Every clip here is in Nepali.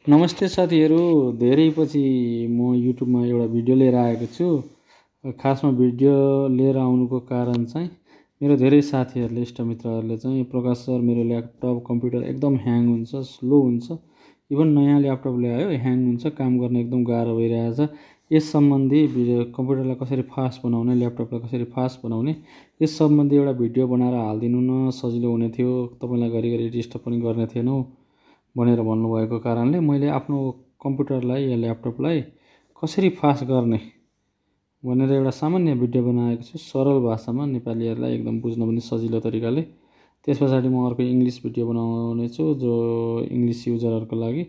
नमस्ते साथीहरू, धेरै पछि म युट्युबमा एउटा भिडियो लिएर आएको छु। खासमा भिडियो लिएर आउनुको कारण चाहिँ मेरो धेरै साथीहरूले इष्टमित्रहरूले चाहिँ प्रकाश सर मेरो ल्यापटप कम्प्युटर एकदम ह्याङ हुन्छ, स्लो हुन्छ, इभन नयाँ ल्यापटप ल्यायो ह्याङ हुन्छ, काम गर्न एकदम गाह्रो भइरहेछ। यस सम्बन्धी भिडियो कम्प्युटरलाई कसरी फास्ट बनाउने, ल्यापटपलाई कसरी फास्ट बनाउने यस सम्बन्धी एउटा भिडियो बनाएर हालिदिनु न, सजिलो हुने थियो, तपाईँलाई घरिघरि डिस्टर्ब पनि गर्ने थिएनौ भनेर भन्नुभएको कारणले मैले आफ्नो कम्प्युटरलाई या ल्यापटपलाई कसरी फास्ट गर्ने भनेर एउटा सामान्य भिडियो बनाएको छु, सरल भाषामा नेपालीहरूलाई एकदम बुझ्न पनि सजिलो तरिकाले। त्यस पछाडि म अर्को इङ्ग्लिस भिडियो बनाउने छु जो इङ्ग्लिस युजरहरूको लागि।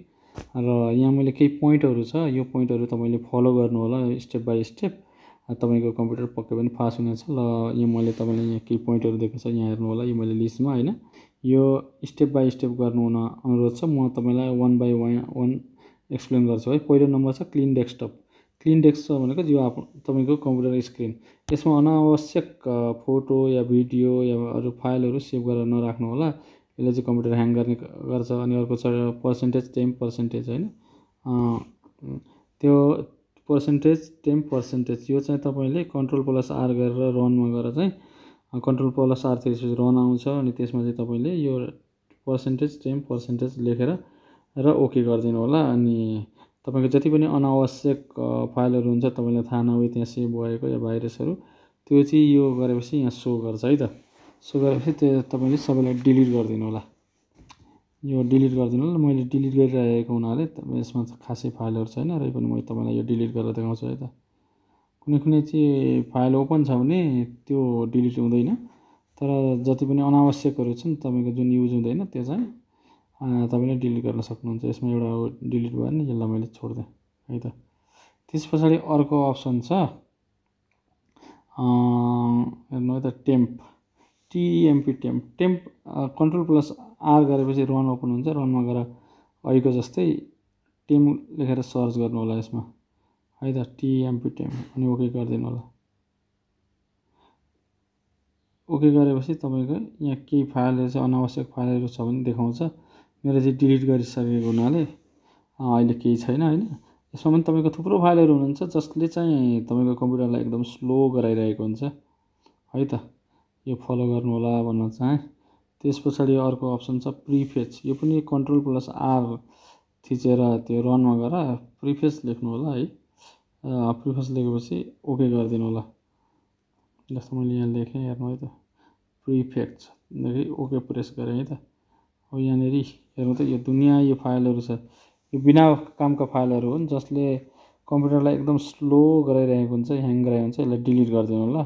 र यहाँ मैले केही पोइन्टहरू छ, यो पोइन्टहरू तपाईँले फलो गर्नु होला स्टेप बाई स्टेप, तपाईँको कम्प्युटर पक्कै पनि फास्ट हुनेछ। ल यो मैले तपाईँलाई यहाँ केही पोइन्टहरू दिएको छ, यहाँ हेर्नु होला, यो मैले लिस्टमा होइन, यो स्टेप बाई स्टेप गर्नु हुन अनुरोध छ। म तपाईँलाई वान बाई वान एक्सप्लेन गर्छु है। पहिलो नम्बर छ क्लिन डेस्कटप। क्लिन डेस्कटप भनेको यो तपाईँको कम्प्युटर स्क्रिन, यसमा अनावश्यक फोटो या भिडियो या अरू फाइलहरू सेभ गरेर नराख्नु होला, यसले चाहिँ कम्प्युटर ह्याङ गर्ने गर्छ। अनि अर्को छ %10% होइन, त्यो %10% यो चाहिँ तपाईँले कन्ट्रोल+R गरेर रनमा गएर चाहिँ कन्ट्रोल+R त्यसपछि रन आउँछ। अनि त्यसमा चाहिँ तपाईँले यो %10% लेखेर र ओके गरिदिनु होला। अनि तपाईँको जति पनि अनावश्यक फाइलहरू हुन्छ तपाईँलाई थाहा नभए त्यहाँ सेभ भएको या भाइरसहरू, त्यो चाहिँ यो गरेपछि यहाँ सो गर्छ है त। सो गरेपछि त्यो तपाईँले सबैलाई डिलिट गरिदिनु होला, यो डिलिट गरिदिनु होला। मैले डिलिट गरिरहेको हुनाले यसमा खासै फाइलहरू छैन, र पनि मैले तपाईँलाई यो डिलिट गरेर देखाउँछु है त। कुनै चाहिँ फाइल ओपन छ भने त्यो डिलिट हुँदैन, तर जति पनि अनावश्यकहरू छन् तपाईँको जुन युज हुँदैन त्यो चाहिँ तपाईँले डिलिट गर्न सक्नुहुन्छ। यसमा एउटा डिलिट भयो नि, यसलाई मैले छोडिदिएँ है त। त्यस पछाडि अर्को अप्सन छ हेर्नु है त, टेम्प कन्ट्रोल+R गरेपछि रन ओपन हुन्छ, रनमा गएर अहिलेको जस्तै टेम्प लेखेर सर्च गर्नु होला यसमा है त, टेम्प अनि ओके गरिदिनु होला। ओके गरेपछि तपाईँको यहाँ केही फाइलहरू चाहिँ अनावश्यक फाइलहरू छ भने देखाउँछ। मेरो चाहिँ डिलिट गरिसकेको हुनाले अहिले केही छैन होइन। यसमा पनि तपाईँको थुप्रो फाइलहरू हुनुहुन्छ जसले चाहिँ तपाईँको कम्प्युटरलाई एकदम स्लो गराइरहेको हुन्छ है त, यो फलो गर्नु होला भन्न चाहेँ। त्यस पछाडि अर्को अप्सन छ प्रिफेच, यो पनि कन्ट्रोल+R थिचेर त्यो रनमा गएर प्रिफेच लेख्नु होला है। प्रिफेच लेखेपछि ओके गरिदिनु होला, जस्तो मैले यहाँ लेखेँ हेर्नु है त, प्रिफेचदेखि ओके प्रेस गरेँ है त। अब यहाँनिर हेर्नु त, यो दुनियाँ यो फाइलहरू छ, यो बिना कामका फाइलहरू हुन् जसले कम्प्युटरलाई एकदम स्लो गराइरहेको हुन्छ, ह्याङ गराएको हुन्छ। यसलाई डिलिट गरिदिनु होला,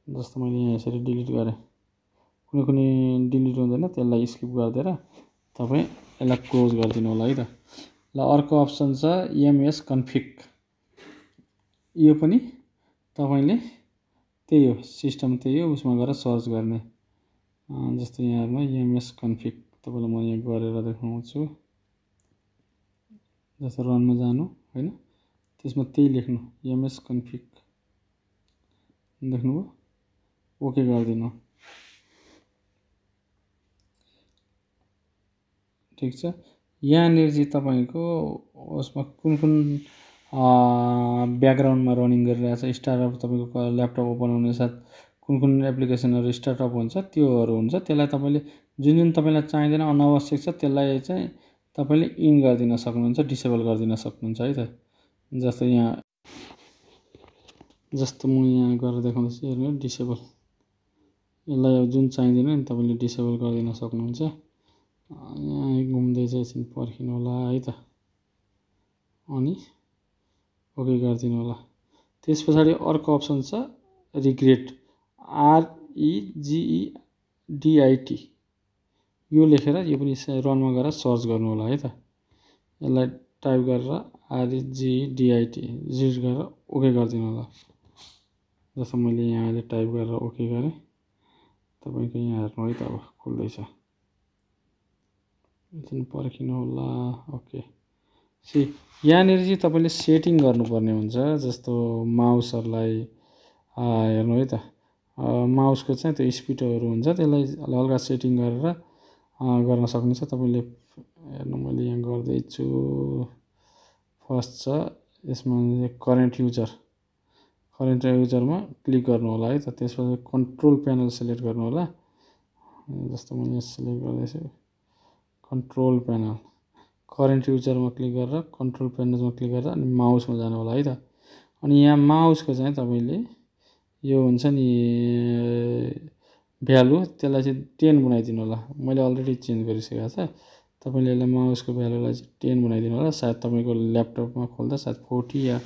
जस्तो मैले यहाँ यसरी डिलिट गरेँ। कुनै डिलिट हुँदैन, त्यसलाई स्किप गरिदिएर तपाईँ यसलाई क्लोज गरिदिनु होला है त। ल अर्को अप्सन छ एमएस कन्फिग, यो पनि तपाईँले त्यही हो सिस्टम, त्यही हो, उसमा गएर सर्च गर्ने। जस्तो यहाँ हेर्नु एमएस कन्फिग, तपाईँलाई म यहाँ गरेर देखाउँछु। जस्तो रनमा जानु होइन, त्यसमा त्यही लेख्नु एमएस कन्फिग, देख्नुभयो, ओके गरिदिनु। ठिक छ, यहाँनिर चाहिँ तपाईँको उसमा कुन ब्याकग्राउन्डमा रनिङ गरिरहेछ, स्टार्टअप तपाईँको ल्यापटप ओपन हुने साथ कुन एप्लिकेसनहरू स्टार्टअप हुन्छ त्योहरू हुन्छ। त्यसलाई तपाईँले जुन तपाईँलाई चाहिँदैन अनावश्यक छ त्यसलाई चाहिँ तपाईँले इन गरिदिन सक्नुहुन्छ, डिसेबल गरिदिन सक्नुहुन्छ है त। जस्तो म यहाँ गरेर देखाउँदैछु हेर्नु, डिसेबल, यसलाई जुन चाहिँदैन नि तपाईँले डिसेबल गरिदिन सक्नुहुन्छ। यहाँ घुम्दै चाहिँ एकछिन पर्खिनु होला है त, अनि ओके गरिदिनु होला। त्यस पछाडि अर्को अप्सन छ रिग्रेट, REGEDIT, यो लेखेर यो पनि रनमा गएर सर्च गर्नु होला है त। यसलाई टाइप गरेर REGEDIT जिट गरेर ओके गरिदिनु होला, जस्तो मैले यहाँ अहिले टाइप गरेर ओके गरेँ। तपाईँको यहाँ हेर्नु है त, अब खुल्दैछ, एकछिन पर्खिनु होला। ओके, यहाँनिर चाहिँ तपाईँले सेटिङ गर्नुपर्ने हुन्छ, जस्तो माउसहरूलाई हेर्नु है त, माउसको चाहिँ त्यो स्पिडहरू हुन्छ त्यसलाई हल्का सेटिङ गरेर गर्न सक्नुहुन्छ। तपाईँले हेर्नु मैले यहाँ गर्दैछु। फर्स्ट छ यसमा करेन्ट युजरमा क्लिक गर्नु होला है त। त्यसपछि कन्ट्रोल प्यानल सिलेक्ट गर्नु होला। जस्तो मैले सिलेक्ट गर्दैछु कन्ट्रोल प्यानल, करेन्ट युजरमा क्लिक गरेर कन्ट्रोल प्यानलमा क्लिक गरेर अनि माउसमा जानु होला है त। अनि यहाँ माउसको चाहिँ तपाईँले यो हुन्छ नि भ्यालु, त्यसलाई चाहिँ 10 बनाइदिनु होला। मैले अलरेडी चेन्ज गरिसकेको छ। तपाईँले यसलाई माउसको भ्यालुलाई चाहिँ 10 बनाइदिनु होला। सायद तपाईँको ल्यापटपमा खोल्दा सायद 40 या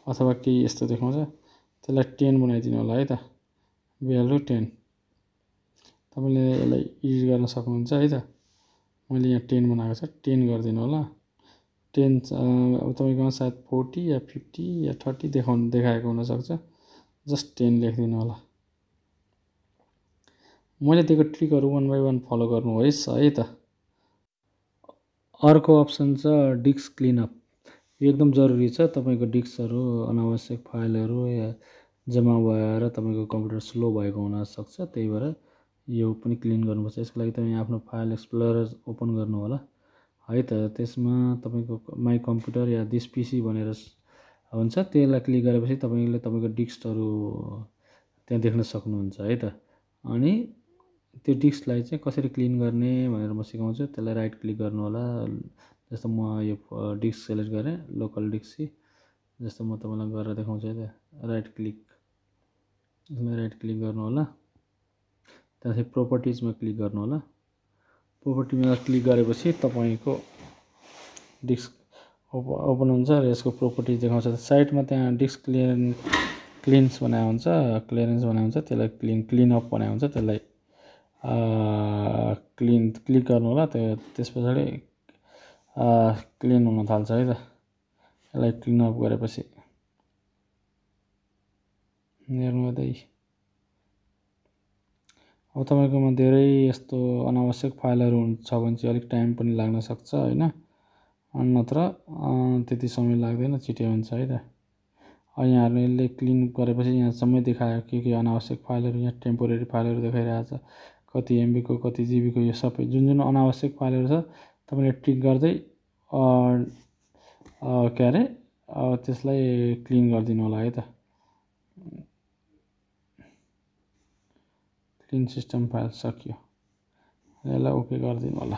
अथवा केही यस्तो देखाउँछ, त्यसलाई 10 बनाइदिनु होला है त। भ्यालु 10 तपाईँले यसलाई एडिट गर्न सक्नुहुन्छ है त। मैले यहाँ 10 बनाएको छ, 10 गरिदिनु होला। 10 अब तपाईँकोमा सायद 40 या 50 या 30 देखाएको हुनसक्छ। जस्ट 10 लेखिदिनु होला। मैले दिएको ट्रिकहरू 1 बाई 1 फलो गर्नुहोस् है त। अर्को अप्सन छ डिस्क क्लिनअप। यो एकदम जरुरी छ। तपाईँको डिस्कहरू अनावश्यक फाइलहरू या जम्मा भएर तपाईँको कम्प्युटर स्लो भएको हुनसक्छ, त्यही भएर यो पनि क्लिन गर्नुपर्छ। यसको लागि तपाईँ आफ्नो फाइल एक्सप्लोरर ओपन गर्नु होला है त। त्यसमा तपाईँको माई कम्प्युटर या दिस पिसी भनेर हुन्छ, त्यसलाई क्लिक गरेपछि तपाईँले तपाईँको डिस्कहरू त्यहाँ देख्न सक्नुहुन्छ है त। अनि त्यो डिस्कलाई चाहिँ कसरी क्लिन गर्ने भनेर म सिकाउँछु। त्यसलाई राइट क्लिक गर्नु होला। जस्तो म यो डिस्क सेलेक्ट गरेँ, लोकल डिस्क, जस्तो म तपाईँलाई गरेर देखाउँछु है त। राइट क्लिक, यसमा राइट क्लिक गर्नु होला। त्यहाँपछि प्रोपर्टिजमा क्लिक गर्नु होला। प्रोपर्टिजमा क्लिक गरेपछि तपाईँको डिस्क ओपन हुन्छ र यसको प्रोपर्टिज देखाउँछ। साइडमा त्यहाँ डिस्क क्लिन्स बनाएको हुन्छ, क्लियरेन्स बनाएको हुन्छ, त्यसलाई क्लिनअप बनाएको हुन्छ। त्यसलाई क्लिक गर्नु होला। त्यस पछाडि क्लिन हुन थाल्छ है त। यसलाई क्लिनअप गरेपछि हेर्नु हुँदै अब तपाईँकोमा धेरै यस्तो अनावश्यक फाइलहरू छ भने चाहिँ अलिक टाइम पनि लाग्न सक्छ होइन। नत्र त्यति समय लाग्दैन, छिटै हुन्छ है त। यहाँहरूले यसले क्लिन गरेपछि यहाँसम्मै देखायो के अनावश्यक फाइलहरू, यहाँ टेम्पोरेरी फाइलहरू देखाइरहेछ, कति एमबीको कति जिबीको, यो सबै जुन अनावश्यक फाइलहरू छ तपाईँले टिक गर्दै के अरे त्यसलाई क्लिन गरिदिनु होला है त। क्लिन सिस्टम फाइल सकियो, यसलाई ओके गरिदिनु होला।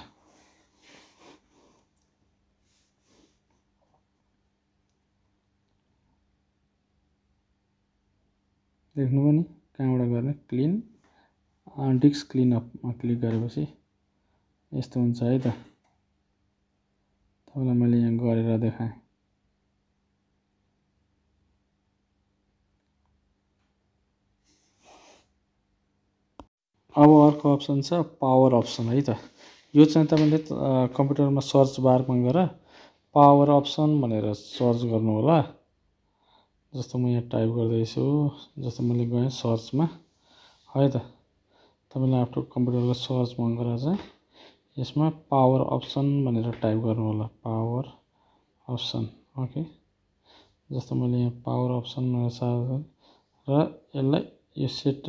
देख्नु पनि कहाँबाट गर्ने, क्लिन डिस्क क्लिनअपमा क्लिक गरेपछि यस्तो हुन्छ है त। तपाईँलाई मैले यहाँ गरेर देखाएँ। अब अर्को अप्सन छ पावर अप्सन है त। यो चाहिँ तपाईँले कम्प्युटरमा सर्च बारमा गएर पावर अप्सन भनेर सर्च गर्नु होला। जस्तो म यहाँ टाइप गर्दैछु, जस्तो मैले गएँ सर्चमा है त। तपाईँले आफ्नो कम्प्युटरको सर्चमा गएर चाहिँ यसमा पावर अप्सन भनेर टाइप गर्नु होला। Power option, okay. जस्तो मैले यहाँ पावर अप्सन सर्च र यसलाई यो set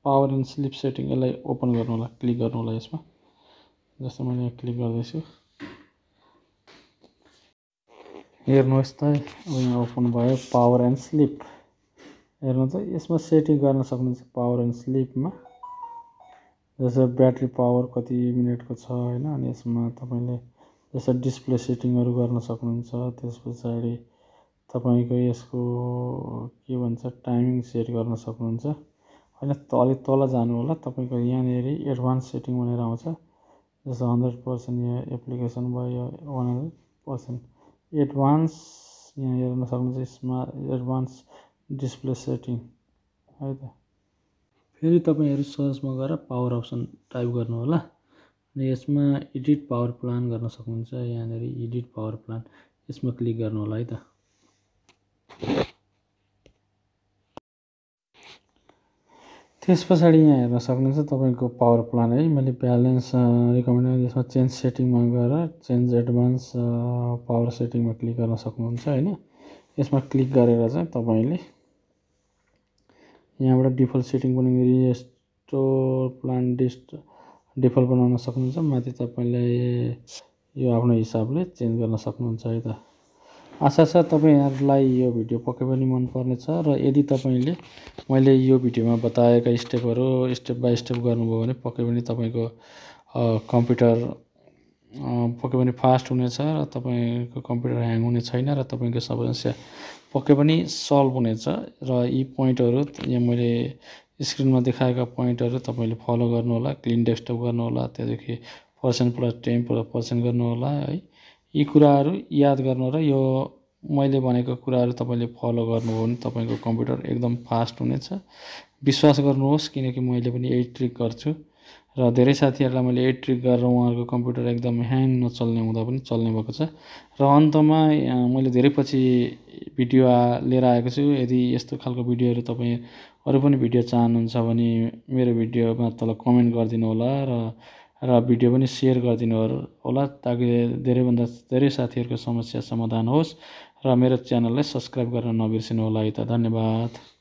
power and sleep setting, यसलाई ओपन गर्नु होला, क्लिक गर्नु होला यसमा। जस्तो मैले यहाँ क्लिक गर्दैछु, हेर्नुहोस् त अब यहाँ ओपन भयो पावर एन्ड स्लिप। हेर्नु त यसमा सेटिङ गर्न सक्नुहुन्छ पावर एन्ड स्लिपमा। जस्तो ब्याट्री पावर कति मिनटको छ होइन। अनि यसमा तपाईँले जस्तो डिस्प्ले सेटिङहरू गर्न सक्नुहुन्छ। त्यस पछाडि तपाईँको यसको के भन्छ टाइमिङ सेट गर्न सक्नुहुन्छ होइन। अलिक तल जानु होला, तपाईँको यहाँनिर एडभान्स सेटिङ भनेर आउँछ। जस्तो 100% यहाँ एप्लिकेसन भयो, 100% एडभान्स यहाँ हेर्न सक्नुहुन्छ। यसमा एडभान्स डिस्प्ले सेटिङ है त। फेरि तपाईँहरू सर्चमा गएर पावर अप्सन टाइप गर्नु होला। अनि यसमा एडिट पावर प्लान गर्न सक्नुहुन्छ। यहाँनिर एडिट पावर प्लान, यसमा क्लिक गर्नु होला है त। त्यस पछाडि यहाँ हेर्न सक्नुहुन्छ तपाईँको पावर प्लान है। मैले ब्यालेन्स रिकमेन्ड, यसमा चेन्ज सेटिङमा गएर चेन्ज एडभान्स पावर सेटिङमा क्लिक गर्न सक्नुहुन्छ होइन। यसमा क्लिक गरेर चाहिँ तपाईँले यहाँबाट डिफल्ट सेटिङ पनि रिस्टोर प्लान डिफल्ट बनाउन सक्नुहुन्छ। माथि तपाईँले यो आफ्नो हिसाबले चेन्ज गर्न सक्नुहुन्छ है त। आशा छ तपाईँहरूलाई यो भिडियो पक्कै पनि मन पर्नेछ र यदि तपाईँले मैले यो भिडियोमा बताएका स्टेपहरू स्टेप बाई स्टेप गर्नुभयो भने पक्कै पनि तपाईँको कम्प्युटर पक्कै पनि फास्ट हुनेछ र तपाईँको कम्प्युटर ह्याङ हुने छैन र तपाईँको समस्या पक्कै पनि सल्भ हुनेछ। र यी पोइन्टहरू यहाँ मैले स्क्रिनमा देखाएका पोइन्टहरू तपाईँले फलो गर्नुहोला। क्लिन डेस्कटप गर्नुहोला, त्यहाँदेखि %+10% गर्नुहोला है। यी कुराहरू याद गर्नु र यो मैले भनेको कुराहरू तपाईँले फलो गर्नुभयो भने तपाईँको कम्प्युटर एकदम फास्ट हुनेछ। विश्वास गर्नुहोस्, किनकि मैले पनि यही ट्रिक गर्छु र धेरै साथीहरूलाई मैले यही ट्रिक गरेर उहाँहरूको कम्प्युटर एकदम ह्याङ नचल्ने हुँदा पनि चल्ने भएको छ। र अन्तमा मैले धेरै पछि भिडियो लिएर आएको छु। यदि यस्तो खालको भिडियोहरू तपाईँ अरू पनि भिडियो चाहनुहुन्छ भने मेरो भिडियोमा तल कमेन्ट गरिदिनु होला र भिडियो पनि सेयर गरिदिनु होला, ताकि धेरैभन्दा धेरै साथीहरूको समस्या समाधान होस्। र मेरो च्यानललाई सब्सक्राइब गर्न नबिर्सिनु होला है त। धन्यवाद।